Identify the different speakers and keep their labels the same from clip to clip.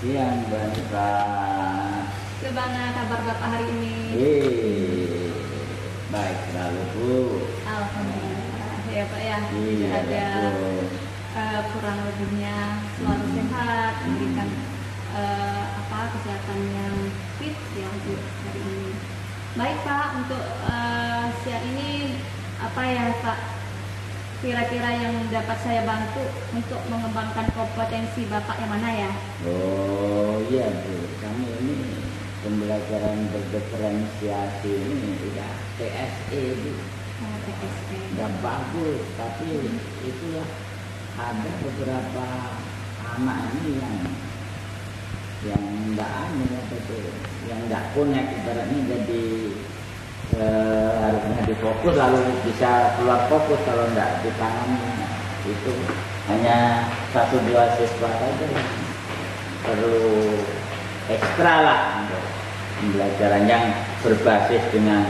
Speaker 1: Siang, Mbak Nipa.
Speaker 2: Bagaimana kabar Bapak hari ini?
Speaker 1: Baik selalu, Bu.
Speaker 2: Alhamdulillah ya Pak ya.
Speaker 1: Iya,
Speaker 2: Ada
Speaker 1: Bu.
Speaker 2: kurang lebihnya selalu sehat, memberikan kesehatan yang fit ya untuk hari ini. Baik Pak, untuk siang ini apa ya Pak? Kira-kira yang dapat saya bantu untuk mengembangkan kompetensi Bapak yang mana ya?
Speaker 1: Oh iya, Bu. Kami ini pembelajaran berdiferensiasi ini udah TSE, Bu.
Speaker 2: TSE.
Speaker 1: Udah bagus, tapi itulah ada beberapa anak ini yang enggak yang enggak connect, ibaratnya jadi harusnya difokus lalu bisa keluar fokus, kalau enggak ditangani itu hanya 1-2 siswa saja yang perlu ekstra lah untuk pembelajaran yang berbasis dengan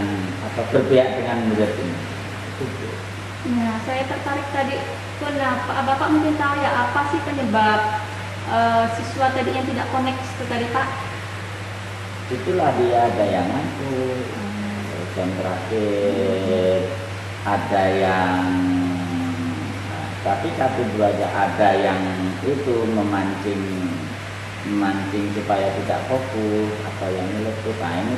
Speaker 1: atau berpihak dengan murid ini.
Speaker 2: Nah, saya tertarik tadi, kenapa Bapak mungkin tahu ya apa sih penyebab siswa tadi yang tidak connect itu tadi Pak?
Speaker 1: Itulah dia, ada yang ngantuk, jam terakhir, ada yang tapi satu dua aja, ada yang itu memancing supaya tidak fokus atau yang nyeletuk. Nah, ini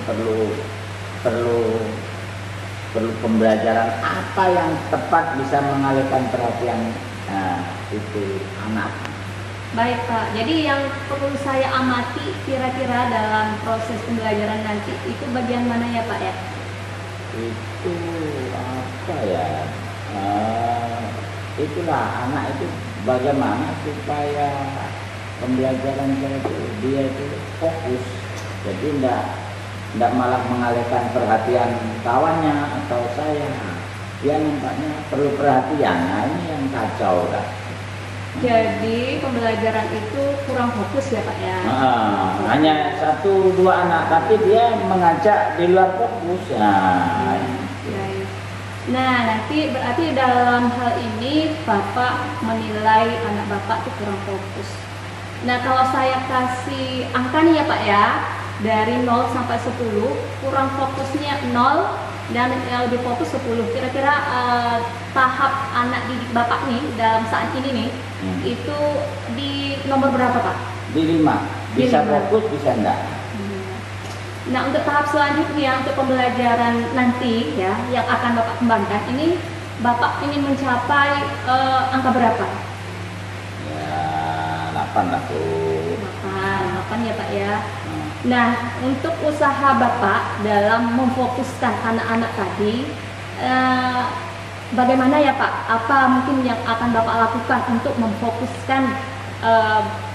Speaker 1: perlu pembelajaran apa yang tepat bisa mengalihkan perhatian itu anak.
Speaker 2: Baik Pak, jadi yang perlu saya amati kira-kira dalam proses pembelajaran nanti itu bagian mana ya Pak ya?
Speaker 1: Itu apa ya? Itulah anak itu bagaimana supaya pembelajaran dia itu fokus, jadi tidak malah mengalihkan perhatian kawannya atau saya. Dia nampaknya perlu perhatian. Nah, ini yang kacau lah.
Speaker 2: Jadi pembelajaran itu kurang fokus ya Pak ya?
Speaker 1: Hanya 1-2 anak, tapi dia mengajak di luar fokus.
Speaker 2: Nah, nanti berarti dalam hal ini Bapak menilai anak Bapak itu kurang fokus. Nah, kalau saya kasih angka nih ya Pak ya, dari 0 sampai 10, kurang fokusnya 0 dan yang lebih fokus 10. Kira-kira tahap anak didik Bapak nih dalam saat ini nih, itu di nomor berapa Pak?
Speaker 1: Di 5. Bisa fokus, bisa enggak.
Speaker 2: Nah, untuk tahap selanjutnya, untuk pembelajaran nanti ya, yang akan Bapak kembangkan, ini Bapak ingin mencapai angka berapa?
Speaker 1: Ya, 8 lah, Bu.
Speaker 2: 8 ya Pak ya. Nah, untuk usaha Bapak dalam memfokuskan anak-anak tadi, bagaimana ya Pak? Apa mungkin yang akan Bapak lakukan untuk memfokuskan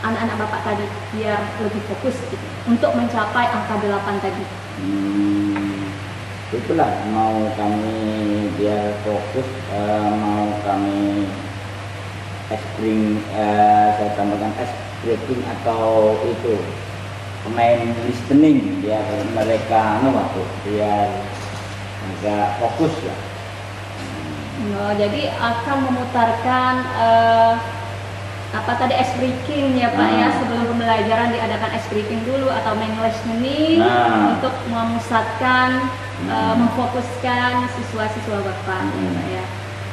Speaker 2: anak-anak Bapak tadi biar lebih fokus gitu, untuk mencapai angka 8 tadi?
Speaker 1: Itulah, mau kami biar fokus, mau kami saya tambahkan breaking atau itu pemain listening biar mereka biar agak fokus lah.
Speaker 2: Jadi akan memutarkan ice breaking ya Pak ya, sebelum pembelajaran diadakan ice breaking dulu atau main listening untuk memusatkan, memfokuskan siswa-siswa Bapak ya.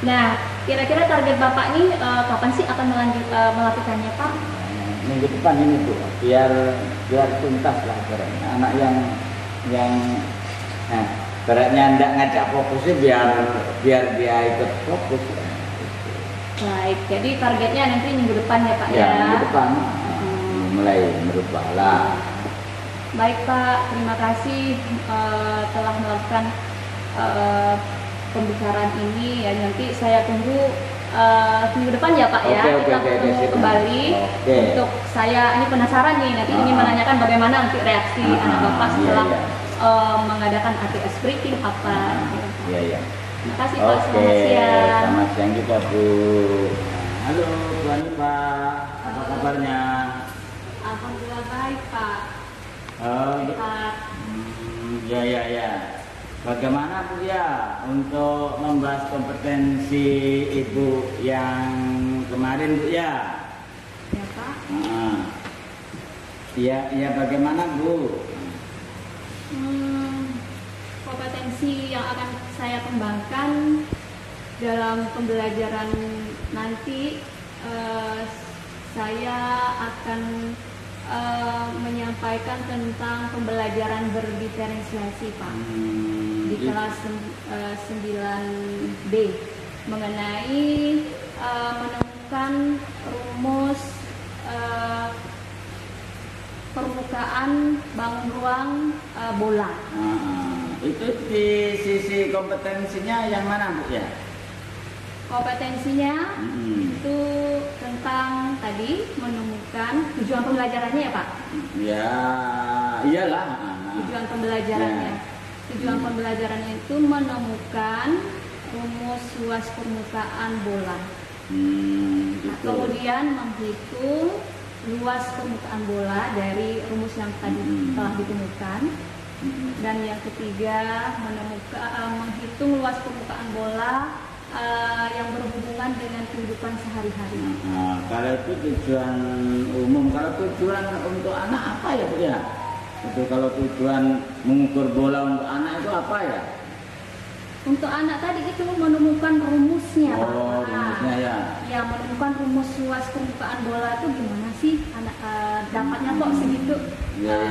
Speaker 2: Nah, kira-kira target Bapak ini kapan sih akan melakukannya Pak?
Speaker 1: Minggu depan ini Bu, biar tuntas lah beratnya. Anak yang beratnya tidak ngajak fokusnya, biar dia ikut fokus.
Speaker 2: Baik, jadi targetnya nanti minggu depan ya Pak ya?
Speaker 1: Minggu depan mulai merubah lah.
Speaker 2: Baik Pak, terima kasih telah melakukan pembicaraan ini ya. Nanti saya tunggu minggu depan ya Pak ya. Kita ketemu kembali. Untuk saya ini penasaran nih, nanti ingin menanyakan bagaimana nanti reaksi anak Bapak setelah mengadakan ATS breaking apa.
Speaker 1: Iya.
Speaker 2: Terima kasih Pak, selamat siang.
Speaker 1: Selamat siang juga Bu. Halo Bu Anipa, apa kabarnya?
Speaker 2: Alhamdulillah baik Pak.
Speaker 1: Ya. Bagaimana Bu ya untuk membahas kompetensi Ibu yang kemarin Bu ya?
Speaker 2: Ya Pak.
Speaker 1: Ya bagaimana Bu?
Speaker 2: Kompetensi yang akan saya kembangkan dalam pembelajaran nanti, saya akan menyampaikan tentang pembelajaran berdiferensiasi Pak di kelas 9B mengenai menemukan rumus permukaan bangun ruang bola.
Speaker 1: Itu di sisi kompetensinya yang mana Bu ya?
Speaker 2: Kompetensinya itu tentang tadi menemukan tujuan pembelajarannya ya Pak?
Speaker 1: Ya, iyalah.
Speaker 2: Tujuan pembelajarannya.
Speaker 1: Ya.
Speaker 2: Tujuan pembelajarannya itu menemukan rumus luas permukaan bola.
Speaker 1: Gitu.
Speaker 2: Kemudian menghitung luas permukaan bola dari rumus yang tadi telah ditemukan. Dan yang ketiga menghitung luas permukaan bola yang berhubungan dengan kehidupan sehari-hari.
Speaker 1: Kalau itu tujuan umum, kalau tujuan untuk anak apa ya Bu ya? Itu kalau tujuan mengukur bola untuk anak itu apa ya?
Speaker 2: Untuk anak tadi itu menemukan rumusnya, Pak.
Speaker 1: Rumusnya ya.
Speaker 2: Ya, menemukan rumus luas permukaan bola itu gimana sih anak dapatnya kok segitu?
Speaker 1: Ya.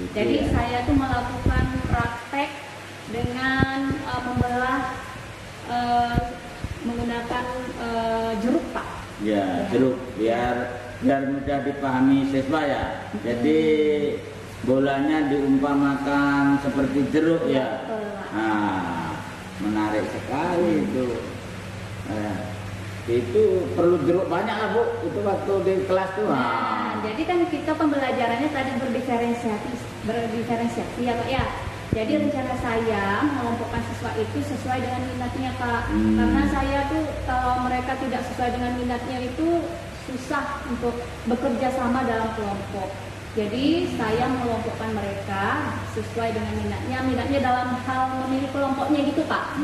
Speaker 2: Gitu, jadi ya. Saya tuh melakukan praktek dengan membelah menggunakan jeruk Pak.
Speaker 1: Ya, jeruk biar mudah dipahami siswa ya. Jadi bolanya diumpamakan seperti jeruk ya. Menarik sekali itu. Itu perlu jeruk banyak lah Bu. Itu waktu di kelas tuh.
Speaker 2: Jadi kan kita pembelajarannya tadi berdiferensiasi ya Pak ya. Jadi rencana saya mengelompokkan siswa itu sesuai dengan minatnya Pak. Karena saya tuh kalau mereka tidak sesuai dengan minatnya itu susah untuk bekerja sama dalam kelompok. Jadi saya mengelompokkan mereka sesuai dengan minatnya dalam hal memilih kelompoknya gitu Pak.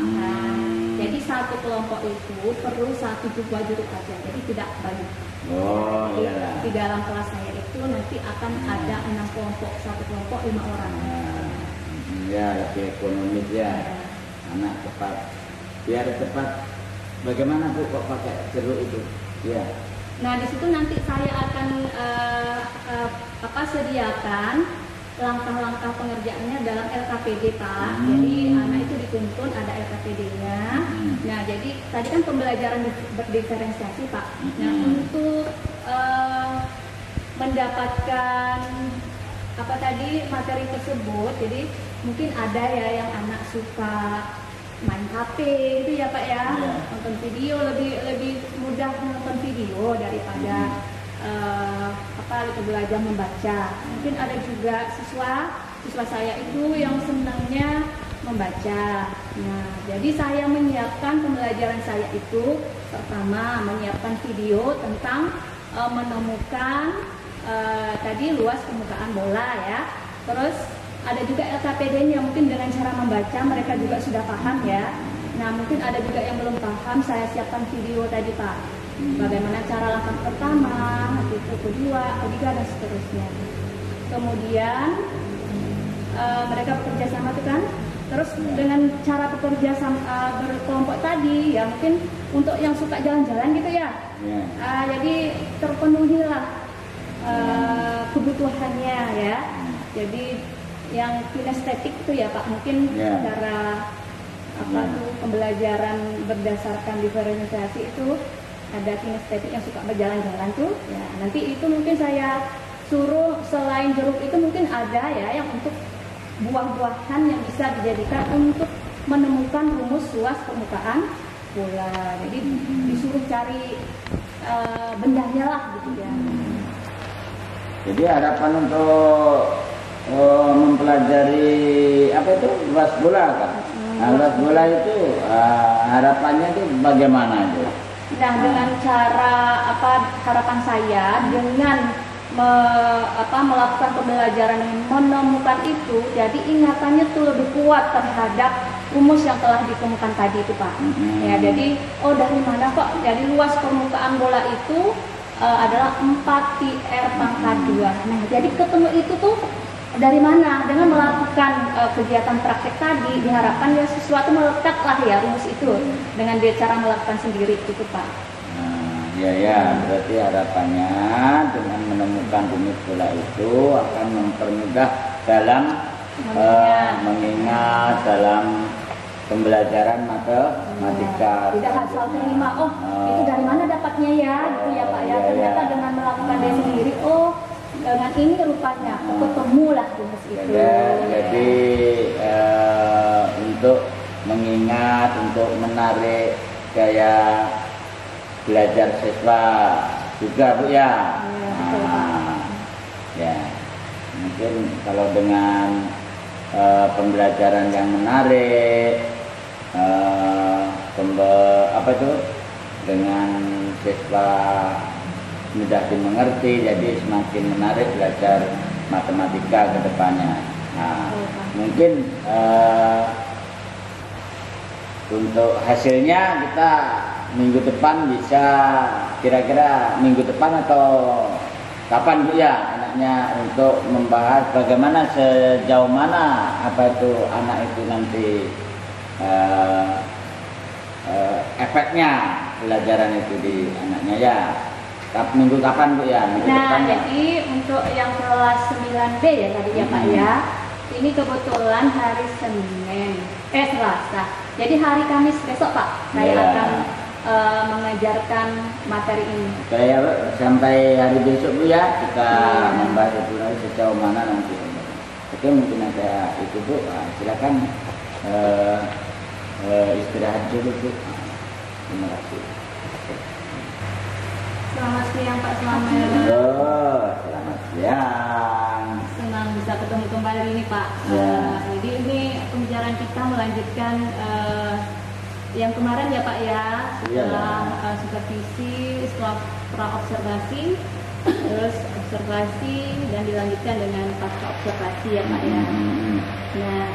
Speaker 2: Jadi satu kelompok itu perlu 1 buah jeruk aja, jadi tidak banyak.
Speaker 1: Iya.
Speaker 2: Di dalam kelas saya itu nanti akan ada 6 kelompok, satu kelompok 5 orang.
Speaker 1: Ya, lebih ekonomis ya. Anak cepat, biar cepat. Bagaimana Bu kok pakai jeruk itu? Ya.
Speaker 2: Nah di situ nanti saya akan sediakan langkah-langkah pengerjaannya dalam LKPD Pak. Jadi anak itu dituntun ada LKPD-nya. Nah jadi tadi kan pembelajaran berdiferensiasi Pak. Nah untuk mendapatkan materi tersebut, jadi mungkin ada ya yang anak suka main HP itu ya Pak ya, nonton video lebih mudah menonton video daripada belajar membaca. Mungkin ada juga siswa saya itu yang senangnya membaca. Nah, jadi saya menyiapkan pembelajaran saya itu pertama menyiapkan video tentang menemukan tadi luas permukaan bola ya. Terus ada juga LKPD-nya, mungkin dengan cara membaca mereka juga sudah paham ya. Nah mungkin ada juga yang belum paham, saya siapkan video tadi Pak. Bagaimana cara langkah pertama, itu kedua, ketiga dan seterusnya. Kemudian mereka bekerja sama tuh kan. Terus dengan cara bekerja sama berkelompok tadi ya mungkin untuk yang suka jalan-jalan gitu ya. Jadi terpenuhilah kebutuhannya ya. Jadi yang kinestetik itu ya Pak, mungkin cara pembelajaran berdasarkan diferensiasi itu ada kinestetik yang suka berjalan-jalan tuh ya. Nanti itu mungkin saya suruh selain jeruk itu mungkin ada ya yang untuk buah-buahan yang bisa dijadikan untuk menemukan rumus luas permukaan bola. Jadi disuruh cari bendanya lah gitu ya.
Speaker 1: Jadi harapan untuk mempelajari luas bola kan? Luas bola itu harapannya itu bagaimana itu?
Speaker 2: Nah dengan cara harapan saya dengan melakukan pembelajaran yang menemukan itu, jadi ingatannya tuh lebih kuat terhadap rumus yang telah ditemukan tadi itu Pak. Ya jadi dari mana kok? Jadi luas permukaan bola itu adalah 4PR pangkat 2. Nah, jadi ketemu itu tuh dari mana? Dengan melakukan kegiatan praktek tadi, diharapkan ya sesuatu melekat lah ya rumus itu dengan dia cara melakukan sendiri itu Pak.
Speaker 1: Ya, berarti harapannya dengan menemukan rumus pola itu akan mempermudah dalam mengingat dalam pembelajaran matematika.
Speaker 2: Tidak asal terima, itu dari mana dapatnya ya, gitu ya Pak ya. Ternyata dengan melakukan dia sendiri, dengan ini rupanya ketemulah rumus itu.
Speaker 1: Jadi untuk mengingat, untuk menarik gaya belajar siswa juga Bu ya. Ya, mungkin kalau dengan pembelajaran yang menarik, dengan siswa mudah dimengerti, jadi semakin menarik belajar matematika ke depannya. Nah, mungkin untuk hasilnya kita minggu depan bisa, kira-kira minggu depan atau kapan Bu ya enaknya untuk membahas bagaimana sejauh mana anak itu nanti efeknya pelajaran itu di anaknya ya. Minggu kapan Bu ya? Minggu depan ya?
Speaker 2: Jadi untuk yang kelas 9B ya tadi ya Pak ya. Ini kebetulan hari Selasa. Jadi hari Kamis besok Pak saya akan mengajarkan materi ini.
Speaker 1: Sampai hari besok Bu ya kita membahas itu sejauh mana nanti. Oke, mungkin ada itu Bu. Silakan istirahat dulu Bu. Terima kasih.
Speaker 2: Selamat siang Pak Slamet.
Speaker 1: Selamat siang.
Speaker 2: Senang bisa ketemu kembali ini Pak. Jadi ini pembicaraan kita melanjutkan yang kemarin ya Pak ya, setelah supervisi, setelah pra-observasi, terus observasi dan dilanjutkan dengan pasca observasi ya Pak ya. Nah,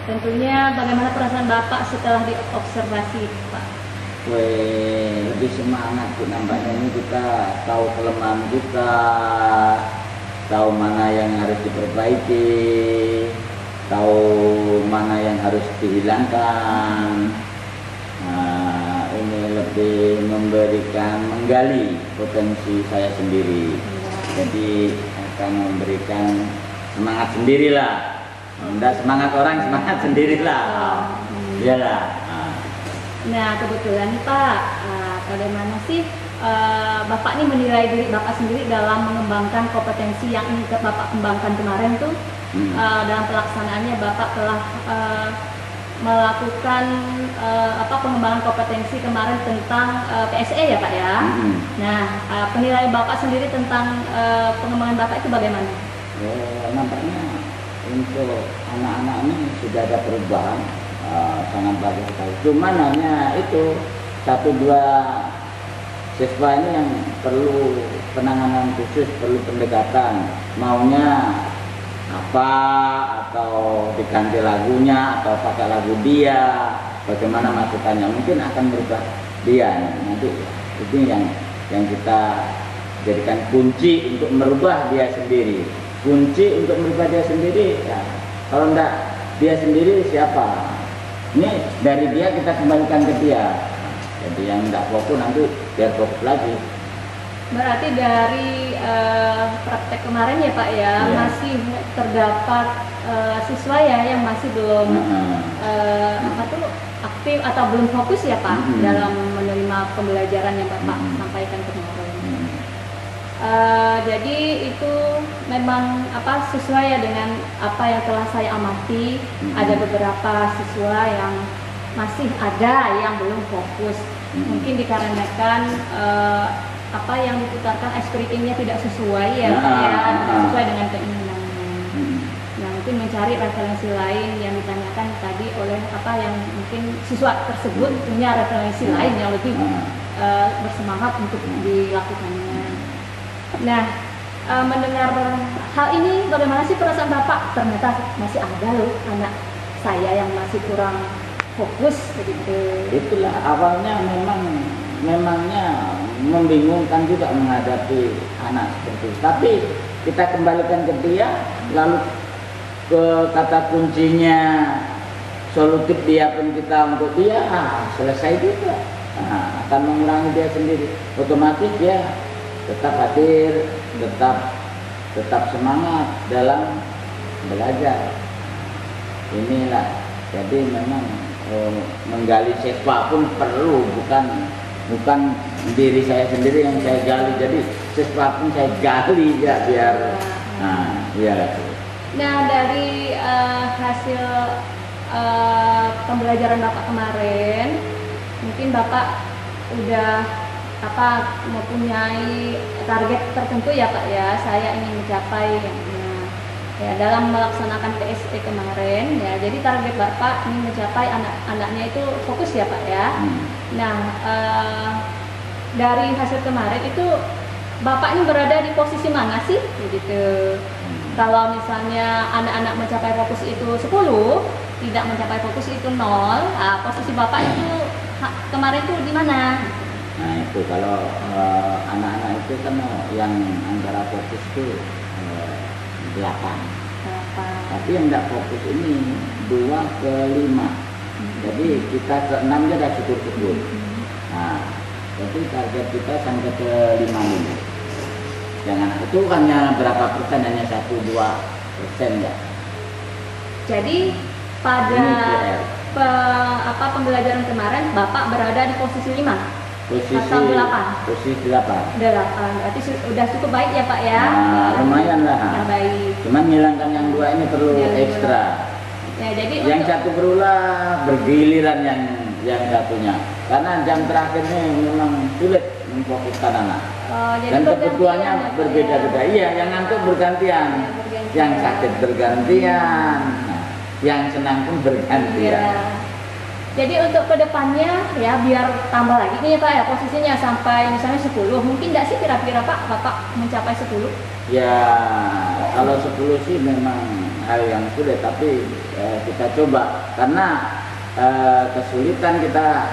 Speaker 2: tentunya bagaimana perasaan Bapak setelah diobservasi Pak?
Speaker 1: Lebih semangat Bu, nampaknya ini kita tahu kelemahan kita, tahu mana yang harus diperbaiki, tahu mana yang harus dihilangkan. Nah, ini lebih menggali potensi saya sendiri. Jadi akan memberikan semangat sendirilah. Tidak semangat orang, semangat sendirilah. Iyalah.
Speaker 2: Nah kebetulan nih Pak, bagaimana sih Bapak ini menilai diri Bapak sendiri dalam mengembangkan kompetensi yang ingin Bapak kembangkan kemarin tuh? Dalam pelaksanaannya Bapak telah melakukan pengembangan kompetensi kemarin tentang PSE ya Pak ya. Nah penilaian Bapak sendiri tentang pengembangan Bapak itu bagaimana?
Speaker 1: Nampaknya untuk anak-anak ini sudah ada perubahan. Sangat bagus sekali. Cuman hanya itu 1-2 siswa ini yang perlu penanganan khusus, perlu pendekatan. Maunya apa, atau diganti lagunya, atau pakai lagu dia, bagaimana masukannya, mungkin akan berubah dia. Nanti itu yang kita jadikan kunci untuk merubah dia sendiri. Kunci untuk merubah dia sendiri ya, kalau enggak dia sendiri siapa? Ini dari dia kita kembalikan ke dia. Jadi yang tidak fokus nanti biar fokus lagi.
Speaker 2: Berarti dari praktek kemarin ya Pak ya, masih terdapat siswa ya yang masih belum aktif atau belum fokus ya Pak dalam menerima pembelajaran yang Bapak sampaikan kemarin. Jadi itu memang sesuai ya dengan apa yang telah saya amati. Ada beberapa siswa yang masih ada yang belum fokus. Mungkin dikarenakan apa yang diputarkan SPRIT-nya tidak sesuai ya Pak ya, tidak sesuai dengan keinginannya. Nah mungkin mencari referensi lain yang ditanyakan tadi oleh yang mungkin siswa tersebut punya referensi lain yang lebih bersemangat untuk dilakukannya. Nah, mendengar hal ini bagaimana sih perasaan Bapak? Ternyata masih ada loh anak saya yang masih kurang fokus begitu.
Speaker 1: Itulah awalnya memang memangnya membingungkan juga menghadapi anak seperti itu. Tapi kita kembalikan ke dia, lalu ke kata kuncinya solutif dia pun kita untuk dia, selesai juga. Akan mengurangi dia sendiri. Otomatis dia tetap hadir, tetap semangat dalam belajar. Inilah, jadi memang menggali siswa pun perlu, bukan diri saya sendiri yang saya gali, jadi siswa pun saya gali ya biar ya.
Speaker 2: Nah, dari hasil pembelajaran Bapak kemarin, mungkin Bapak udah mempunyai target tertentu ya Pak ya. Saya ingin mencapai ya dalam melaksanakan PSE kemarin ya. Jadi target Bapak ingin mencapai anak-anaknya itu fokus ya Pak ya. Nah, dari hasil kemarin itu Bapak ini berada di posisi mana sih gitu. Kalau misalnya anak-anak mencapai fokus itu 10, tidak mencapai fokus itu 0, posisi Bapak itu kemarin itu di mana?
Speaker 1: Nah itu kalau anak-anak itu kan yang antara fokus itu 8. Tapi yang tidak fokus ini 2 ke 5. Jadi kita ke 6 aja dah syukur-syukur. Nah, jadi target kita sampai ke 5 ini. Jangan itu hanya berapa persen, hanya 1-2% ya.
Speaker 2: Jadi pada pembelajaran kemarin Bapak berada di posisi 5. Atau 8?
Speaker 1: Posisi 8.
Speaker 2: 8, berarti sudah cukup baik ya Pak ya?
Speaker 1: Nah, lumayan lah.
Speaker 2: Ya, baik.
Speaker 1: Cuman menghilangkan yang 2 ini perlu ekstra.
Speaker 2: Ya, jadi
Speaker 1: yang satu berulah bergiliran yang satunya. Karena jam terakhir ini memang sulit memfokuskan anak. Dan kebutuhannya berbeda-beda. Iya, yang ngantuk bergantian. Yang sakit bergantian. Yang senang pun bergantian.
Speaker 2: Ya. Jadi untuk kedepannya ya biar tambah lagi nih ya Pak ya posisinya sampai misalnya 10, mungkin nggak sih kira-kira Bapak mencapai 10?
Speaker 1: Ya kalau 10 sih memang hal yang sulit, tapi kita coba karena kesulitan kita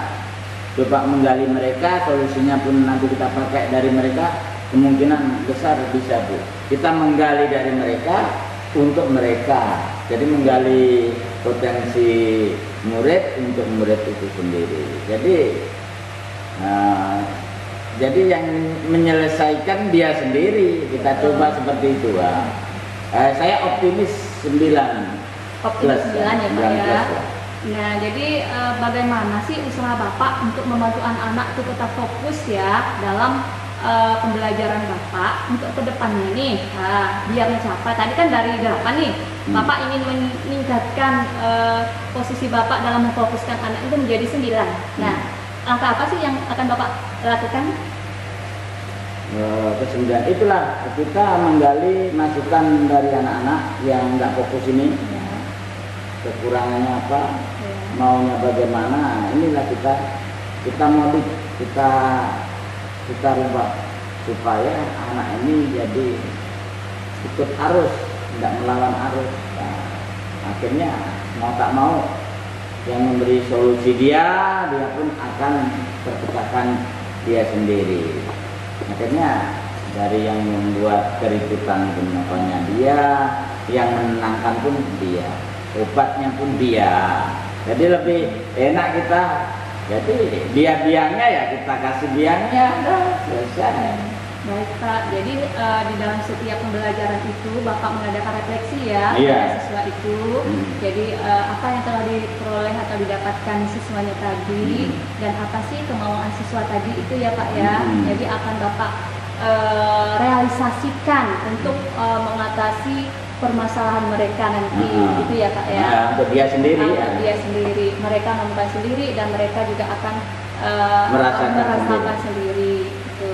Speaker 1: coba menggali mereka, solusinya pun nanti kita pakai dari mereka, kemungkinan besar bisa Bu. Kita menggali dari mereka untuk mereka, jadi menggali potensi murid untuk murid itu sendiri. Jadi yang menyelesaikan dia sendiri, kita coba seperti itu. Saya optimis 9
Speaker 2: plus 9 ya Pak ya.
Speaker 1: Plus.
Speaker 2: Nah, jadi bagaimana sih usaha Bapak untuk membantu anak-anak itu tetap fokus ya dalam pembelajaran Bapak untuk kedepannya nih, biar mencapai tadi kan dari 8 nih, Bapak ingin meningkatkan posisi Bapak dalam memfokuskan anak itu menjadi 9. Nah, langkah apa sih yang akan Bapak lakukan?
Speaker 1: Ke-9 itulah kita menggali masukan dari anak-anak yang nggak fokus ini, kekurangannya apa, maunya bagaimana. Inilah kita modif, kita rubah supaya anak ini jadi ikut arus, tidak melawan arus. Nah, akhirnya mau tak mau yang memberi solusi dia pun akan terpecahkan dia sendiri. Akhirnya dari yang membuat keributan pun apanya dia, yang menenangkan pun dia, obatnya pun dia. Jadi lebih enak kita. Jadi dia biangnya ya kita kasih biangnya, selesai.
Speaker 2: Baik Pak, jadi di dalam setiap pembelajaran itu Bapak mengadakan refleksi ya pada siswa itu. Jadi apa yang telah diperoleh atau didapatkan siswanya tadi dan apa sih kemauan siswa tadi itu ya Pak ya. Jadi akan Bapak realisasikan untuk mengatasi permasalahan mereka nanti gitu ya Pak ya.
Speaker 1: Untuk dia sendiri.
Speaker 2: Untuk dia sendiri, mereka menemukan sendiri dan mereka juga akan merasakan sendiri. Gitu.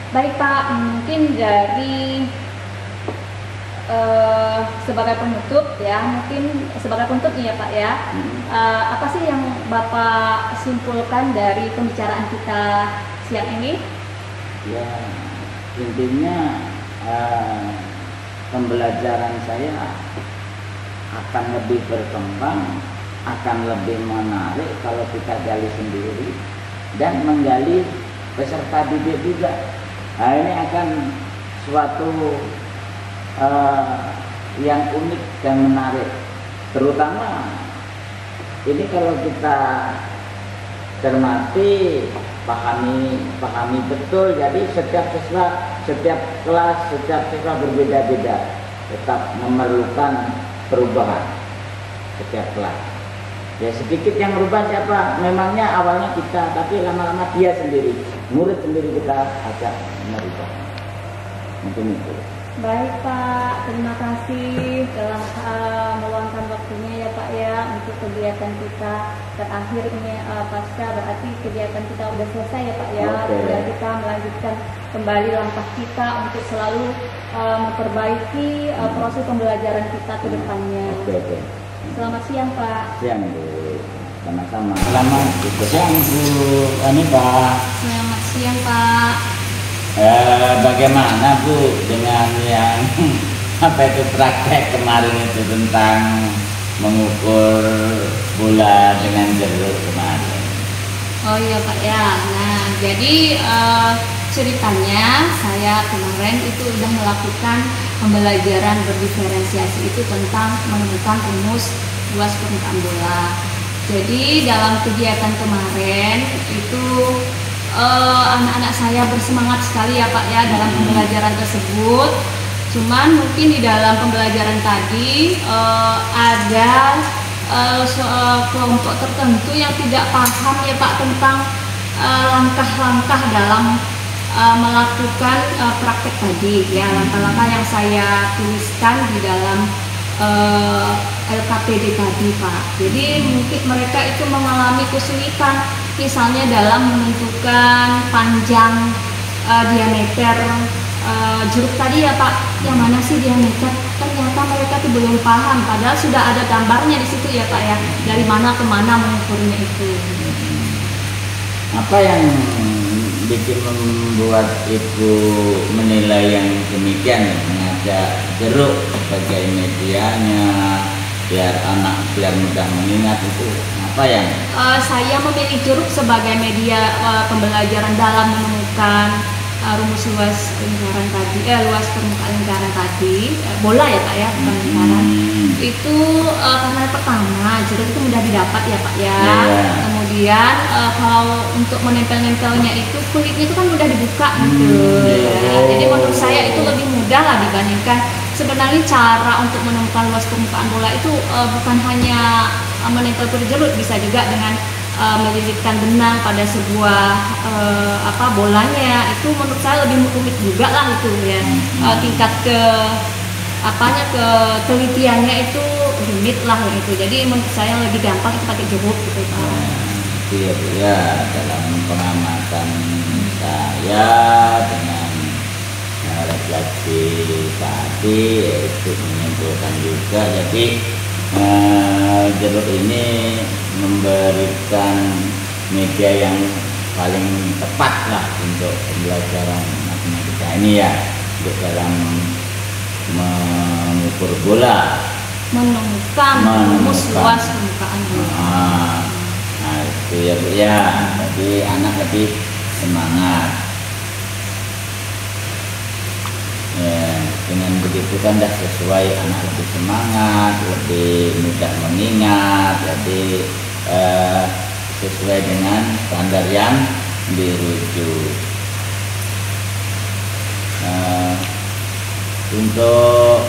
Speaker 2: Baik Pak, mungkin dari sebagai penutup ya, ya Pak ya, apa sih yang Bapak simpulkan dari pembicaraan kita siang ini?
Speaker 1: Ya, intinya pembelajaran saya akan lebih berkembang, akan lebih menarik kalau kita gali sendiri dan menggali peserta didik juga. Nah, ini akan suatu yang unik dan menarik, terutama ini kalau kita cermati, pahami betul. Jadi setiap siswa, setiap kelas, setiap siswa berbeda-beda, tetap memerlukan perubahan setiap kelas. Ya sedikit yang berubah siapa? Memangnya awalnya kita, tapi lama-lama dia sendiri, murid sendiri kita ajak merubah. Mungkin itu.
Speaker 2: Baik Pak, terima kasih telah meluangkan waktunya ya Pak ya untuk kegiatan kita terakhir ini pasca berarti kegiatan kita udah selesai ya Pak ya. Sudah kita melanjutkan kembali langkah kita untuk selalu memperbaiki proses pembelajaran kita ke depannya. Selamat siang Pak.
Speaker 1: Siang Bu, sama-sama. Selamat siang Bu Ani Pak.
Speaker 2: Selamat siang Pak.
Speaker 1: Bagaimana Bu dengan yang apa itu praktek kemarin itu tentang mengukur bola dengan jeruk kemarin?
Speaker 2: Oh iya Pak ya. Nah jadi ceritanya saya kemarin itu udah melakukan pembelajaran berdiferensiasi itu tentang menemukan rumus luas permukaan bola. Jadi dalam kegiatan kemarin itu anak-anak saya bersemangat sekali ya Pak ya dalam pembelajaran tersebut. Cuman mungkin di dalam pembelajaran tadi ada kelompok tertentu yang tidak paham ya Pak tentang langkah-langkah dalam melakukan praktek tadi ya, langkah-langkah yang saya tuliskan di dalam LKPD tadi Pak. Jadi mungkin mereka itu mengalami kesulitan misalnya dalam menentukan panjang diameter jeruk tadi ya Pak. Yang mana sih diameter? Ternyata mereka tuh belum paham, padahal sudah ada gambarnya di situ ya Pak ya. Dari mana ke mana mengukurnya itu.
Speaker 1: Apa yang bikin membuat Ibu menilai yang demikian, mengajak jeruk sebagai medianya biar mudah mengingat, itu apa yang?
Speaker 2: Saya memilih jeruk sebagai media pembelajaran dalam menemukan rumus luas lingkaran tadi, luas permukaan lingkaran tadi, bola ya Pak ya, bukan lingkaran. Itu karena pertama jeruk itu mudah didapat ya Pak ya. Kemudian kalau untuk menempel-nempelnya itu kulitnya itu kan mudah dibuka gitu. Jadi menurut saya itu lebih mudah lah dibandingkan sebenarnya cara untuk menemukan luas permukaan bola itu bukan hanya menempel kulit jeruk, bisa juga dengan melilitkan benang pada sebuah bolanya. Itu menurut saya lebih rumit juga lah itu ya. Tingkat ketelitiannya itu rumit lah gitu. Jadi menurut saya lebih gampang itu pakai jeruk gitu Pak.
Speaker 1: Iya Bu ya, dalam pengamatan saya dengan refleksi tadi itu menyimpulkan juga, jadi jeruk ini memberikan media yang paling tepat lah untuk pembelajaran matematika ini ya, untuk dalam mengukur bola,
Speaker 2: menemukan rumus luas permukaan bola.
Speaker 1: Nah itu ya Bu ya, jadi anak lebih semangat ya, dengan begitu kan dah sesuai, anak lebih semangat, lebih mudah mengingat, jadi sesuai dengan standar yang dirujuk. Untuk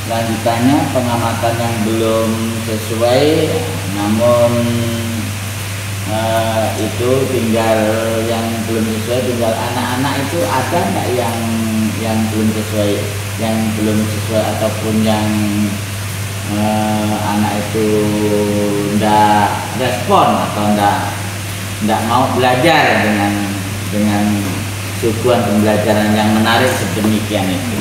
Speaker 1: lanjutannya pengamatan yang belum sesuai, namun itu tinggal yang belum sesuai, tinggal anak-anak itu ada nggak yang belum sesuai, ataupun yang anak itu ndak respon atau ndak mau belajar dengan suguhan pembelajaran yang menarik sedemikian itu.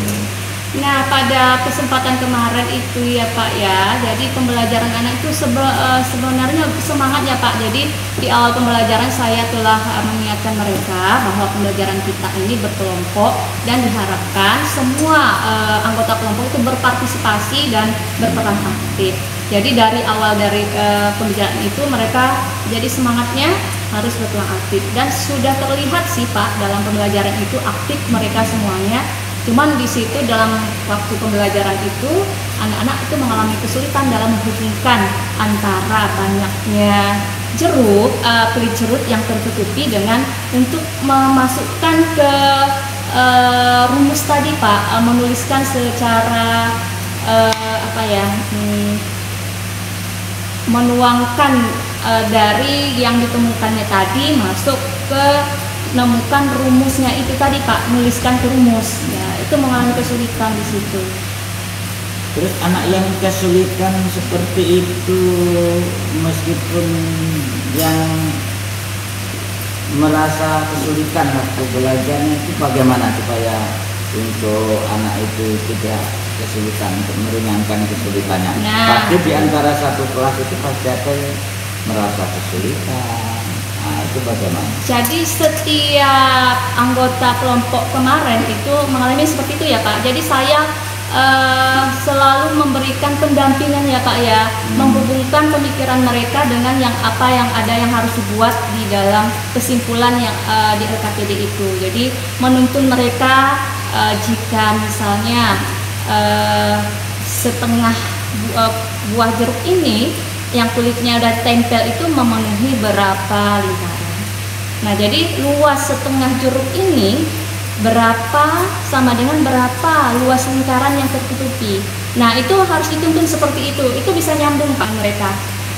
Speaker 2: Nah pada kesempatan kemarin itu ya Pak ya, jadi pembelajaran anak itu sebenarnya semangat ya Pak. Jadi di awal pembelajaran saya telah mengingatkan mereka bahwa pembelajaran kita ini berkelompok dan diharapkan semua anggota kelompok itu berpartisipasi dan berperan aktif. Jadi dari awal dari pembelajaran itu mereka jadi semangatnya harus berperan aktif. Dan sudah terlihat sih Pak dalam pembelajaran itu aktif mereka semuanya. Cuman di situ dalam waktu pembelajaran itu anak-anak itu mengalami kesulitan dalam menghubungkan antara banyaknya jeruk, kulit jeruk yang tertutupi dengan untuk memasukkan ke rumus tadi Pak, menuliskan secara menuangkan dari yang ditemukannya tadi masuk ke menemukan rumusnya itu tadi Pak, menuliskan ke rumus ya, itu mengalami kesulitan di situ.
Speaker 1: Terus anak yang kesulitan seperti itu, meskipun yang merasa kesulitan waktu belajarnya, itu bagaimana supaya untuk anak itu tidak kesulitan, untuk meringankan kesulitannya? Pasti di antara satu kelas itu pasti ada yang merasa kesulitan. Nah, itu bagaimana?
Speaker 2: Jadi setiap anggota kelompok kemarin itu mengalami seperti itu ya Pak. Jadi saya selalu memberikan pendampingan ya Pak ya, menghubungkan pemikiran mereka dengan yang apa yang ada yang harus dibuat di dalam kesimpulan yang di LKPD itu. Jadi menuntun mereka jika misalnya setengah buah jeruk ini yang kulitnya udah tempel itu memenuhi berapa lingkaran. Nah jadi luas setengah jeruk ini berapa sama dengan berapa luas lingkaran yang tertutupi. Nah itu harus dituntun seperti itu bisa nyambung Pak mereka.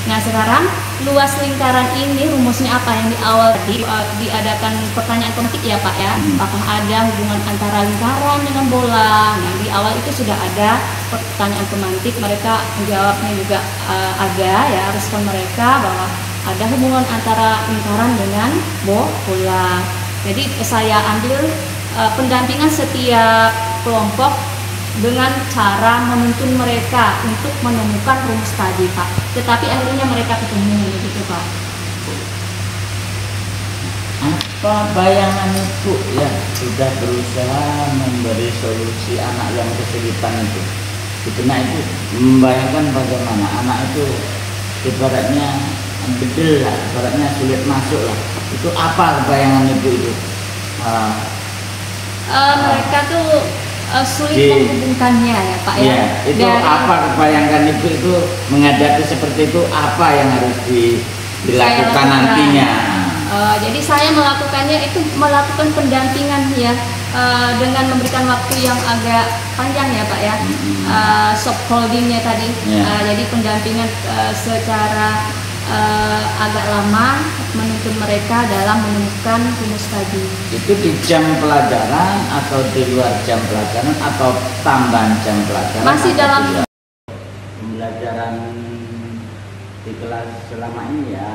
Speaker 2: Nah sekarang luas lingkaran ini rumusnya apa, yang di awal tadi diadakan pertanyaan pemantik ya Pak ya, apakah ada hubungan antara lingkaran dengan bola. Nah di awal itu sudah ada pertanyaan pemantik, mereka menjawabnya juga ada ya, respon mereka bahwa ada hubungan antara lingkaran dengan bola. Jadi saya ambil pendampingan setiap kelompok dengan cara menuntun mereka untuk menemukan rumus tadi Pak. Tetapi akhirnya mereka ketemu gitu Pak.
Speaker 1: Apa bayangan Ibu yang sudah berusaha memberi solusi anak yang kesulitan itu? Di benak Ibu membayangkan bagaimana anak itu ibaratnya bedel lah, ibaratnya sulit masuk lah. Itu apa bayangan Ibu itu?
Speaker 2: Mereka tuh sulit menghubungkannya ya Pak ya.
Speaker 1: Itu apa bayangkan Ibu itu menghadapi seperti itu, apa yang harus dilakukan nantinya?
Speaker 2: Jadi saya melakukannya itu melakukan pendampingan ya, dengan memberikan waktu yang agak panjang ya Pak ya, soft holdingnya tadi. Jadi pendampingan secara agak lama menuntun mereka dalam menemukan rumus tadi. Itu
Speaker 1: di jam pelajaran atau di luar jam pelajaran atau tambahan jam pelajaran?
Speaker 2: Masih dalam
Speaker 1: pembelajaran di kelas selama ini ya.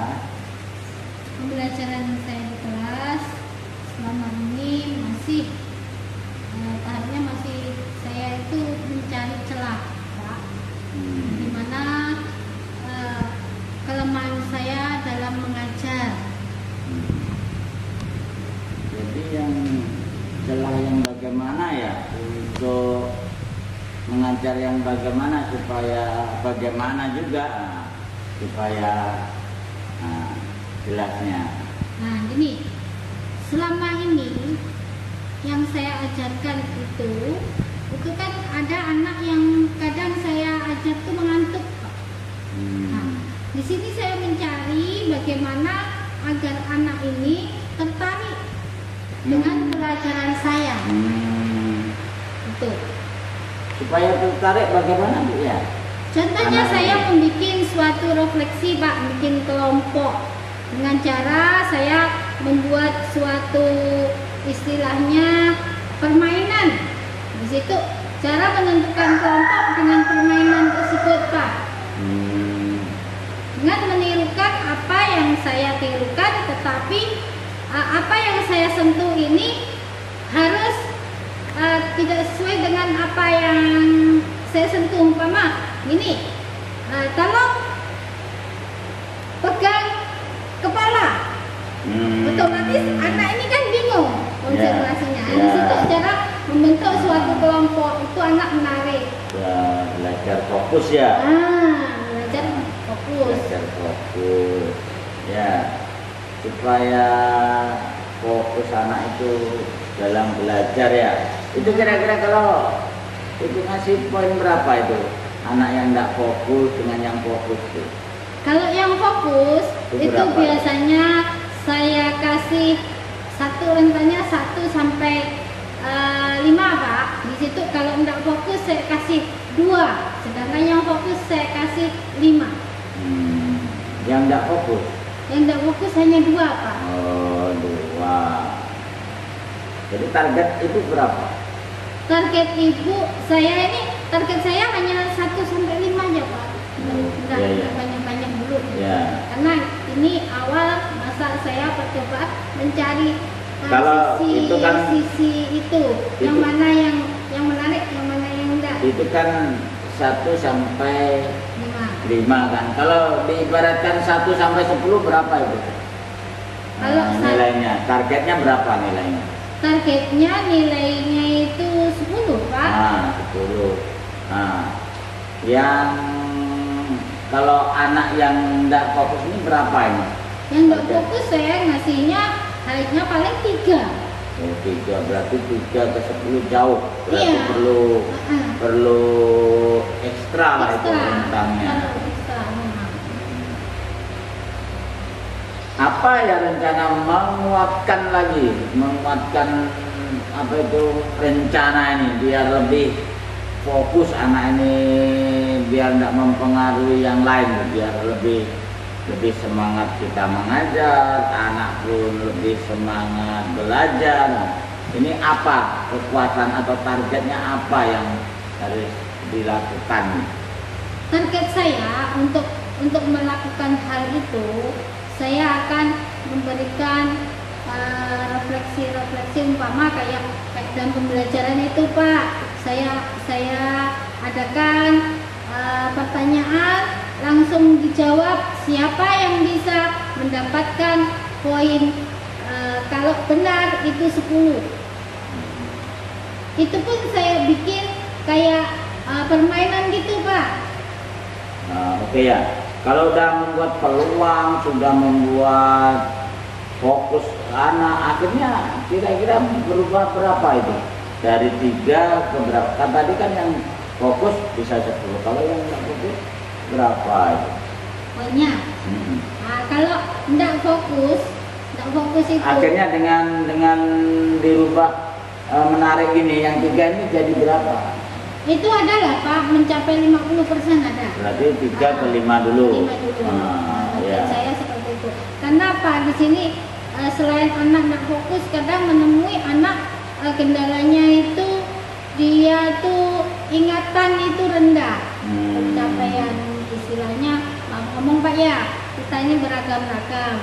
Speaker 3: Pembelajaran saya di kelas selama ini masih tahapnya masih saya itu mencari celah Pak, dimana kelemahan saya dalam mengajar.
Speaker 1: Jadi yang celah yang bagaimana ya untuk mengajar yang bagaimana supaya bagaimana juga supaya jelasnya.
Speaker 3: Nah gini, selama ini yang saya ajarkan itu kan ada anak yang kadang saya ajar tuh mengantuk Pak. Nah, di sini saya mencari bagaimana agar anak ini tertarik dengan pelajaran saya. Itu.
Speaker 1: Supaya tertarik bagaimana Bu ya?
Speaker 3: Contohnya saya membuat suatu refleksi Pak, bikin kelompok dengan cara saya membuat suatu istilahnya permainan. Di situ cara menentukan kelompok dengan permainan tersebut Pak. Dengan menirukan apa yang saya tirukan, tetapi apa yang saya sentuh ini harus tidak sesuai dengan apa yang saya sentuh. Umpama ini kalau pegang kepala, otomatis anak ini kan bingung konsentrasinya. Di situ cara membentuk suatu kelompok itu anak menarik.
Speaker 1: Belajar fokus ya.
Speaker 3: Belajar fokus.
Speaker 1: Belajar fokus. Ya. supaya fokus anak itu dalam belajar ya. Itu kira-kira kalau itu ngasih poin berapa itu anak yang tidak fokus dengan yang fokus itu?
Speaker 3: Kalau yang fokus
Speaker 1: Itu
Speaker 3: itu
Speaker 1: berapa?
Speaker 3: biasanya saya kasih satu rentangnya 1 sampai 5 Pak. Di situ kalau tidak fokus saya kasih 2, sedangkan yang fokus saya kasih 5.
Speaker 1: Yang tidak fokus?
Speaker 3: Yang tidak fokus hanya 2 Pak.
Speaker 1: Oh, 2. Jadi target itu berapa?
Speaker 3: Target ibu saya target saya hanya 1 sampai 5 aja Pak. Enggak
Speaker 1: Iya, iya.
Speaker 3: banyak-banyak dulu.
Speaker 1: Ya.
Speaker 3: Karena ini awal masa saya percobaan mencari
Speaker 1: Kalau
Speaker 3: sisi,
Speaker 1: itu kan-
Speaker 3: sisi itu, yang mana yang menarik, yang mana yang enggak.
Speaker 1: Itu kan 1 sampai
Speaker 3: 5.
Speaker 1: 5 kan. Kalau diibaratkan 1 sampai 10 berapa itu?
Speaker 3: Kalau
Speaker 1: Nilainya, targetnya berapa nilainya?
Speaker 3: Targetnya nilainya itu 10 Pak.
Speaker 1: Nah, 10. Nah, yang kalau anak yang tidak fokus ini berapa ini?
Speaker 3: Yang enggak
Speaker 1: Target.
Speaker 3: fokus saya ngasihnya hanya paling 3.
Speaker 1: Oh, 3, berarti 3 ke 10 jauh. Berarti
Speaker 3: Iya.
Speaker 1: perlu ekstra lah itu rentangnya.
Speaker 3: Ekstra, memang.
Speaker 1: Apa ya rencana menguatkan apa itu rencana ini biar lebih fokus anak ini, biar tidak mempengaruhi yang lain, biar lebih semangat kita mengajar, anak pun lebih semangat belajar. Ini apa kekuatan atau targetnya apa yang harus dilakukan?
Speaker 3: Target saya untuk melakukan hal itu, saya akan memberikan refleksi umpama kayak dalam pembelajaran itu Pak. Saya adakan pertanyaan langsung dijawab, siapa yang bisa mendapatkan poin kalau benar itu 10. Itu pun saya bikin kayak permainan gitu Pak.
Speaker 1: Oke ya. Kalau udah membuat peluang, sudah membuat fokus anak, akhirnya kira-kira berubah berapa itu? Dari 3 ke berapa? Kan tadi kan yang fokus bisa 10. Kalau yang nggak fokus berapa itu?
Speaker 3: Poinnya. Nah, kalau tidak fokus itu
Speaker 1: Akhirnya dengan dirubah menarik ini, yang 3 ini jadi berapa?
Speaker 3: itu adalah Pak mencapai 50% ada.
Speaker 1: Berarti 3 ke 5 dulu.
Speaker 3: 5 dulu.
Speaker 1: Nah,
Speaker 3: Target
Speaker 1: ya.
Speaker 3: saya seperti itu. Karena Pak di sini selain anak tidak fokus, kadang menemui anak kendalanya itu dia tuh ingatan itu rendah. Pencapaian istilahnya ngomong Pak ya, kita ini beragam-ragam.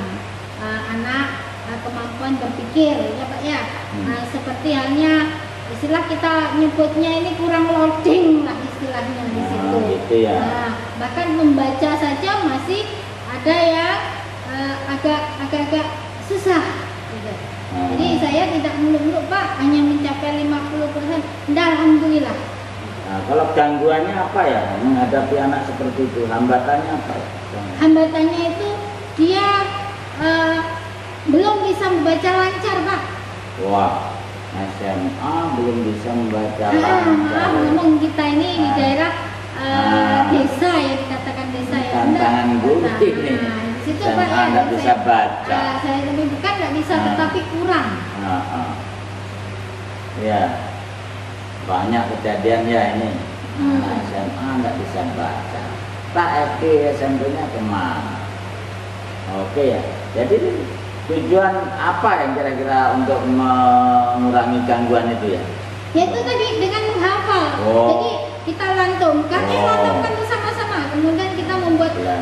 Speaker 3: Anak kemampuan berpikir ya Pak ya. Seperti halnya istilah kita nyebutnya ini kurang loading lah istilahnya di situ.
Speaker 1: Gitu ya.
Speaker 3: Nah, bahkan membaca saja masih ada yang agak-agak susah. Gitu. Jadi saya tidak muluk-muluk Pak, hanya mencapai 50%. Alhamdulillah.
Speaker 1: Nah, kalau gangguannya apa ya menghadapi anak seperti itu? Hambatannya apa ya?
Speaker 3: Hambatannya itu dia belum bisa membaca lancar Pak.
Speaker 1: Wah, SMA belum bisa membaca
Speaker 3: Maaf
Speaker 1: lancar.
Speaker 3: ngomong kita ini di daerah desa ya, dikatakan desa ya.
Speaker 1: Tantangan guru
Speaker 3: Nah,
Speaker 1: ini.
Speaker 3: di situ
Speaker 1: SMA
Speaker 3: Pak ya,
Speaker 1: nggak bisa baca.
Speaker 3: saya lebih bukan nggak bisa tetapi kurang.
Speaker 1: Ya, banyak kejadian ya ini. Anak SMA nggak bisa baca. Tak SD SMP-nya kemana? Oke ya. Jadi tujuan apa yang kira-kira untuk mengurangi gangguan itu ya?
Speaker 3: Yaitu tadi dengan menghafal.
Speaker 1: Oh.
Speaker 3: Jadi kita lantumkan, lantumkan bersama-sama. Kemudian kita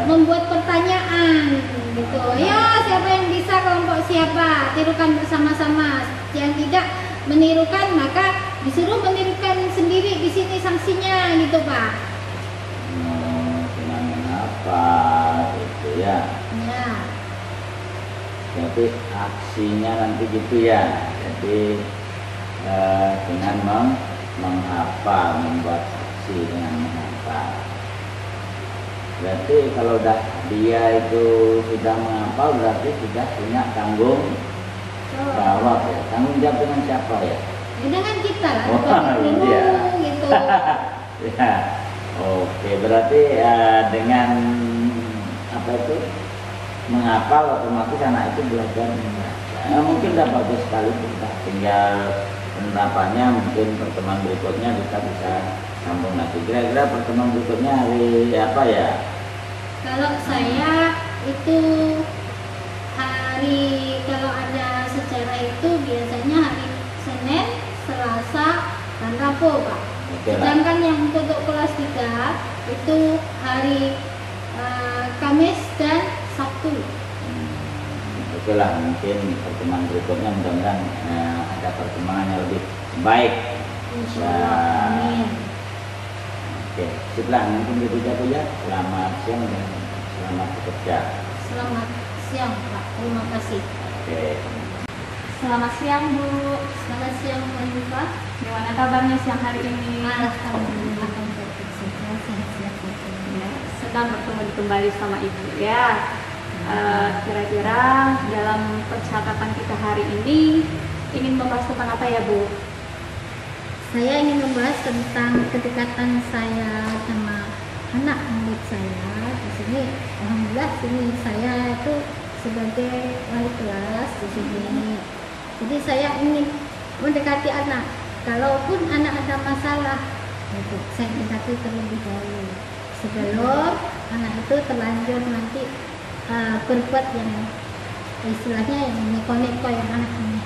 Speaker 3: membuat pertanyaan gitu. Ya, siapa yang bisa, kelompok siapa? Tirukan bersama-sama. Yang tidak menirukan maka disuruh menirukan sendiri, di sini sanksinya gitu Pak.
Speaker 1: Dengan apa itu ya?
Speaker 3: Ya.
Speaker 1: Jadi aksinya nanti gitu ya. Jadi dengan menghafal, membuat aksi dengan menghafal. Berarti kalau dia itu sudah menghafal berarti sudah punya tanggung jawab ya. Tanggung jawab dengan siapa ya?
Speaker 3: Ya dengan kita lah,
Speaker 1: Wah,
Speaker 3: guru
Speaker 1: iya.
Speaker 3: gitu.
Speaker 1: Ya, oke, berarti dengan apa itu menghafal otomatis anak itu belajar membaca. Mungkin udah bagus sekali kita, tinggal penerapannya mungkin pertemuan berikutnya kita bisa sambung lagi. Kira-kira pertemuan berikutnya hari apa ya?
Speaker 3: Kalau saya itu hari, kalau ada sejarah itu biasanya hari Senin, Selasa, dan Rabu, Pak.
Speaker 1: Oke lah.
Speaker 3: Sedangkan yang untuk kelas 3 itu hari Kamis dan Sabtu.
Speaker 1: Oke lah, mungkin pertemuan berikutnya mudah-mudahan ada perkembangan yang lebih baik.
Speaker 3: Insyaallah. Amin.
Speaker 1: Oke, sip lah, mungkin itu saja. Selamat siang dan selamat bekerja.
Speaker 3: Selamat siang, Pak. Terima kasih.
Speaker 1: Oke.
Speaker 2: Selamat siang Bu.
Speaker 3: Selamat siang, Pak.
Speaker 2: Gimana kabarnya siang hari ini?
Speaker 3: Alhamdulillah.
Speaker 2: Ya, sedang bertemu kembali sama Ibu ya. Kira-kira dalam percakapan kita hari ini ingin membahas tentang apa ya Bu?
Speaker 3: Saya ingin membahas tentang kedekatan saya sama anak murid saya. Di sini, alhamdulillah, sini saya itu sebagai wali kelas di sini. Jadi saya ingin mendekati anak. Kalaupun anak ada masalah, saya dekati terlebih dahulu sebelum anak itu terlanjur nanti berbuat yang istilahnya yang neko-neko yang anak ini.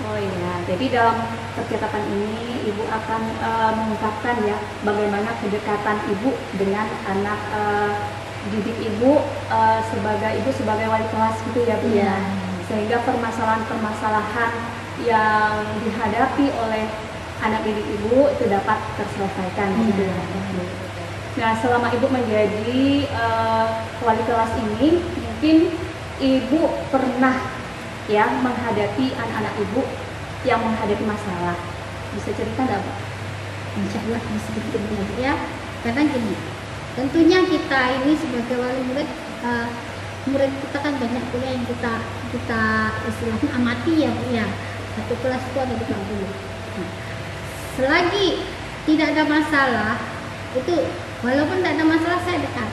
Speaker 2: Oh iya, jadi dalam percakapan ini Ibu akan mengungkapkan ya bagaimana kedekatan Ibu dengan anak didik Ibu sebagai wali kelas gitu ya Bu ya. Sehingga permasalahan-permasalahan yang dihadapi oleh anak didik Ibu itu dapat terselesaikan gitu ya. Nah, selama Ibu menjadi wali kelas ini, mungkin Ibu pernah ya menghadapi anak-anak Ibu yang menghadapi masalah. Bisa cerita nggak Bu?
Speaker 3: Insya Allah bisa sedikit ya. Karena gini, tentunya kita ini sebagai wali murid, murid kita kan banyak pula yang kita istilahnya amati ya Bu ya. Satu kelas itu ada 30. Nah, selagi tidak ada masalah, itu walaupun tidak ada masalah saya dekat.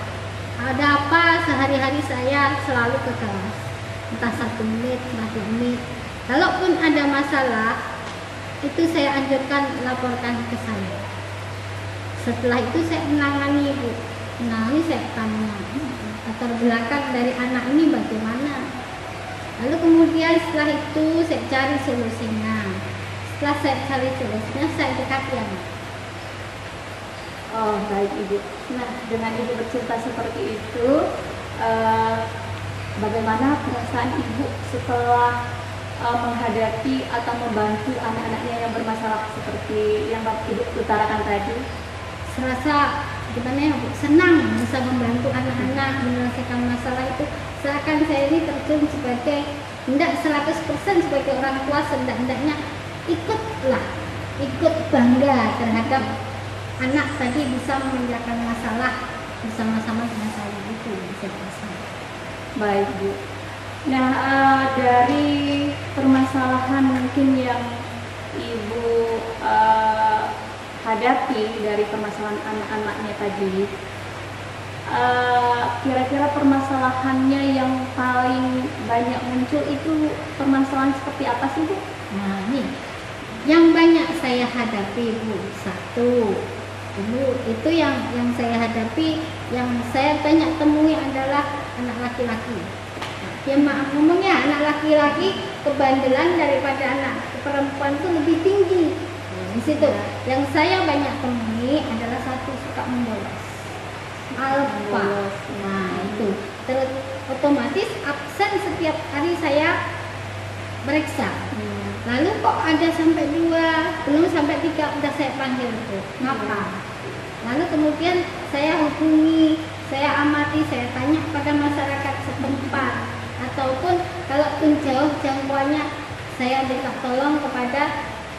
Speaker 3: Ada apa sehari-hari saya selalu ke kelas, entah 1 menit, 2 menit. Kalaupun ada masalah, itu saya anjurkan laporkan ke saya. Setelah itu saya menangani Ibu. Menangani, saya tanya latar belakang dari anak ini bagaimana. Lalu kemudian setelah itu saya cari solusinya. Setelah saya cari solusinya, saya dekati anak.
Speaker 2: Oh baik Ibu. Nah, dengan Ibu bercerita seperti itu, bagaimana perasaan Ibu setelah menghadapi atau membantu anak-anaknya yang bermasalah seperti yang Ibu utarakan tadi?
Speaker 3: Serasa gimana ya Bu? Senang bisa membantu anak-anak menyelesaikan masalah itu. Seakan saya ini terjun sebagai, tidak 100% sebagai orang tua, sehendak-hendaknya ikut bangga terhadap anak tadi bisa mengerjakan masalah bersama-sama dengan saya, itu bisa dirasakan.
Speaker 2: Baik Bu. Nah, dari permasalahan mungkin yang Ibu hadapi dari permasalahan anak-anaknya tadi, kira-kira permasalahannya yang paling banyak muncul itu permasalahan seperti apa sih Bu?
Speaker 3: Nah ini yang banyak saya hadapi Bu. Satu, Ibu, itu yang saya hadapi, yang saya banyak temui adalah anak laki-laki. Ya maaf ngomongnya, anak laki-laki kebandelan daripada anak perempuan itu lebih tinggi. Di situ yang saya banyak temui adalah satu, suka membolos. Alfa. Nah itu terus otomatis absen setiap hari saya periksa. Lalu kok ada sampai 2, belum sampai 3 udah saya panggil tuh. Ngapa? Lalu kemudian saya hubungi, saya amati, saya tanya pada masyarakat setempat, ataupun kalaupun jauh jangkauannya saya minta tolong kepada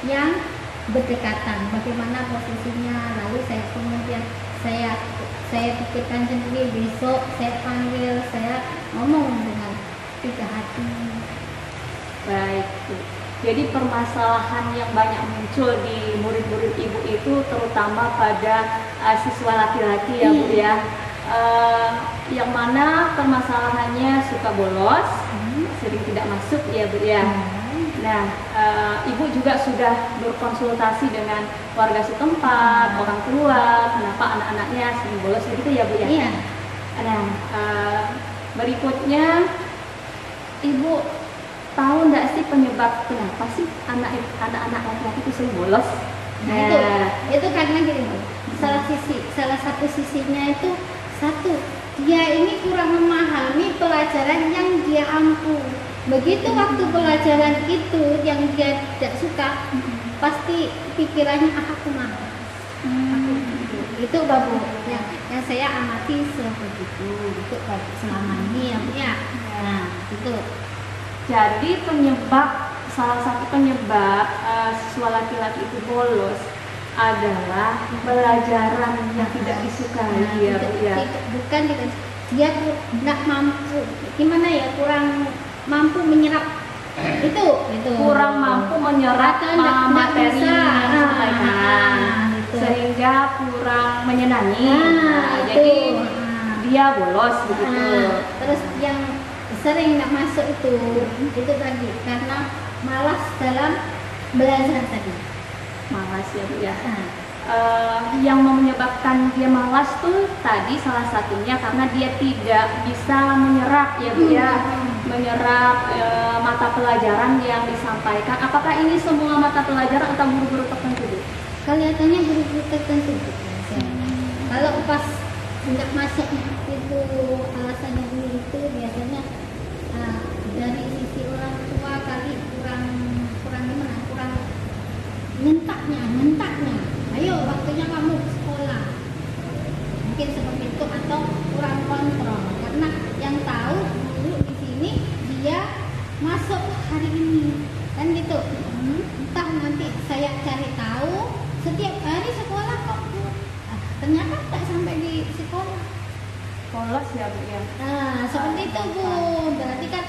Speaker 3: yang berdekatan, bagaimana posisinya. Lalu saya kemudian saya pikirkan sendiri, besok saya panggil, saya ngomong dengan tiga hati.
Speaker 2: Baik, Bu. Jadi permasalahan yang banyak muncul di murid-murid Ibu itu terutama pada siswa laki-laki ya Bu ya. Yang mana permasalahannya suka bolos, sering tidak masuk ya Bu ya. Nah, Ibu juga sudah berkonsultasi dengan warga setempat, orang tua, kenapa anak-anaknya sering bolos begitu ya Bu ya.
Speaker 3: Iya.
Speaker 2: Nah, berikutnya Ibu tahu nggak sih penyebab kenapa sih anak-anak laki-laki itu sering bolos?
Speaker 3: Nah, itu karena gini Bu. Salah satu sisinya itu dia ini kurang memahami pelajaran yang dia ampu. Begitu waktu pelajaran itu yang dia tidak suka, pasti pikirannya aku malas. Itu Babu yang saya amati seperti itu selama ini ya Bu ya. Nah, itu.
Speaker 2: Jadi salah satu penyebab siswa laki-laki itu bolos adalah pelajaran yang tidak disukai ya Bu ya.
Speaker 3: Bukan dia tidak mampu, gimana ya, kurang mampu menyerap itu
Speaker 2: kurang mampu menyerap materi yang disampaikan, sehingga kurang menyenangi. Jadi dia bolos begitu.
Speaker 3: Terus yang sering nggak masuk itu tadi karena malas dalam belajar tadi.
Speaker 2: Malas ya Bu ya. Yang menyebabkan dia malas tuh tadi salah satunya karena dia tidak bisa menyerap ya Bu ya, menyerap mata pelajaran yang disampaikan. Apakah ini semua mata pelajaran atau guru-guru tertentu Bu?
Speaker 3: Kelihatannya guru-guru tertentu. Kalau pas nggak masuk itu alasannya dulu itu biasanya dari sisi orang tua kali kurang nyentaknya. Ayo waktunya kamu ke sekolah. Mungkin seperti itu, atau kurang kontrol. Karena yang tahu dulu di sini dia masuk hari ini. Kan gitu. Entah nanti saya cari tahu setiap hari sekolah kok. Ternyata tak sampai di sekolah.
Speaker 2: Bolos ya Bu ya.
Speaker 3: Nah, seperti itu Bu. Berarti kan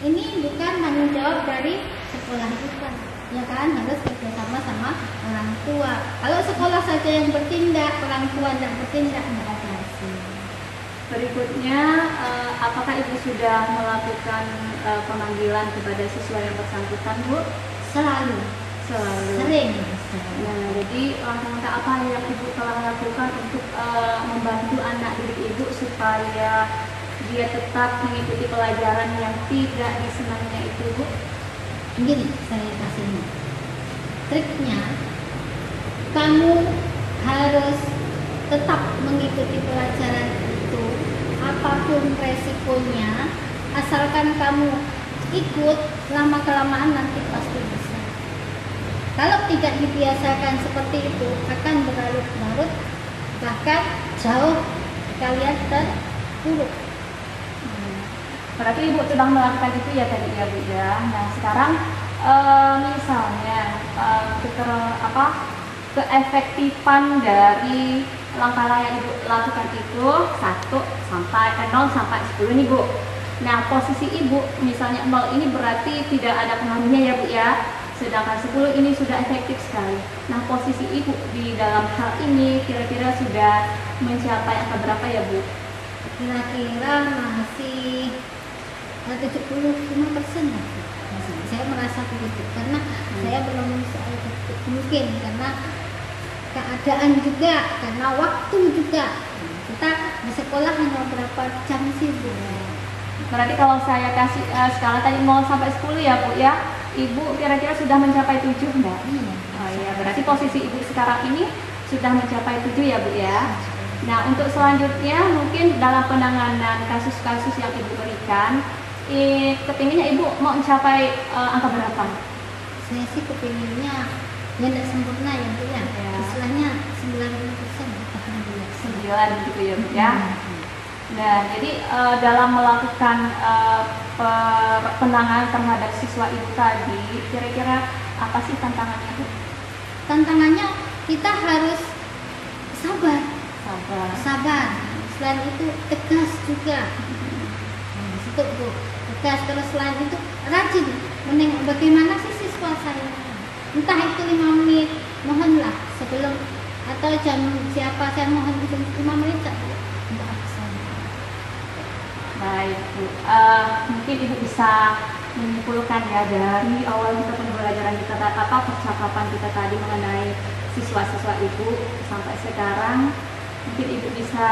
Speaker 3: ini bukan tanggung jawab dari sekolah itu kan. Ya kan, harus kerjasama sama orang tua. Kalau sekolah saja yang bertindak, orang tua tidak bertindak, tidak ada hasil.
Speaker 2: Berikutnya, apakah Ibu sudah melakukan pemanggilan kepada siswa yang bersangkutan Bu?
Speaker 3: Selalu. Sering.
Speaker 2: Nah, jadi langkah-langkah apa yang Ibu telah lakukan untuk membantu anak didik Ibu supaya dia tetap mengikuti pelajaran yang tidak disenanginya itu Bu?
Speaker 3: Begini saya kasih triknya, kamu harus tetap mengikuti pelajaran itu apapun resikonya, asalkan kamu ikut, lama kelamaan nanti pasti bisa. Kalau tidak dibiasakan seperti itu akan berlarut-larut, bahkan jauh kalian terpuruk.
Speaker 2: Berarti Ibu sedang melakukan itu ya tadi ya Bu ya. Nah sekarang misalnya keefektifan dari langkah yang Ibu lakukan itu 0 sampai 10 nih Bu. Nah posisi Ibu misalnya 0 ini berarti tidak ada pengaruhnya ya Bu ya. Sedangkan 10 ini sudah efektif sekali. Nah posisi Ibu di dalam hal ini kira-kira sudah mencapai angka berapa ya Bu?
Speaker 3: Kira-kira masih 75% lah. Saya merasa begitu karena saya belum mungkin karena keadaan juga, karena waktu juga. Kita di sekolah hanya berapa jam sih Bu?
Speaker 2: Berarti kalau saya kasih skala tadi 0 sampai 10 ya Bu ya, Ibu kira-kira sudah mencapai 7 enggak?
Speaker 3: Iya.
Speaker 2: Oh iya, berarti posisi Ibu sekarang ini sudah mencapai 7 ya Bu ya. Nah untuk selanjutnya mungkin dalam penanganan kasus-kasus yang Ibu berikan, kepinginnya Ibu mau mencapai angka berapa?
Speaker 3: Saya sih kepinginnya ya tidak sempurna ya Bu ya. Istilahnya 90% alhamdulillah.
Speaker 2: 9 gitu ya Bu ya. Nah jadi dalam melakukan penanganan terhadap siswa Ibu tadi, kira-kira apa sih tantangannya Bu?
Speaker 3: tantangannya kita harus sabar.
Speaker 2: Sabar.
Speaker 3: Selain itu tegas juga. Nah, situ Bu, tegas. Terus selain itu rajin menengok bagaimana sih siswa saya. Entah itu 5 menit, mohonlah sebelum atau jam siapa saya mohon 5 menit saja untuk absen.
Speaker 2: Baik Bu, mungkin Ibu bisa menyimpulkan ya dari awal kita pembelajaran kita percakapan kita tadi mengenai siswa-siswa Ibu sampai sekarang, mungkin Ibu bisa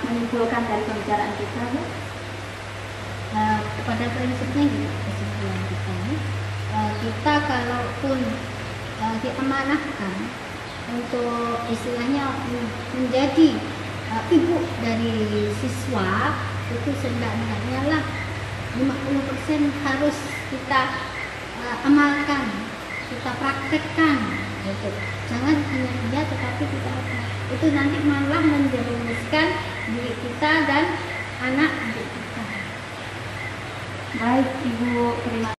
Speaker 2: menyimpulkan dari pembicaraan kita Bu?
Speaker 3: Pada prinsipnya gitu, kesimpulan kita ini, kita kalaupun diamanahkan untuk istilahnya menjadi ibu dari siswa, itu setidaknya lah 50% harus kita amalkan, kita praktekkan gitu. Jangan hanya dia tetapi kita itu nanti malah menjerumuskan diri kita dan anak-anak kita.
Speaker 2: Baik Ibu, terima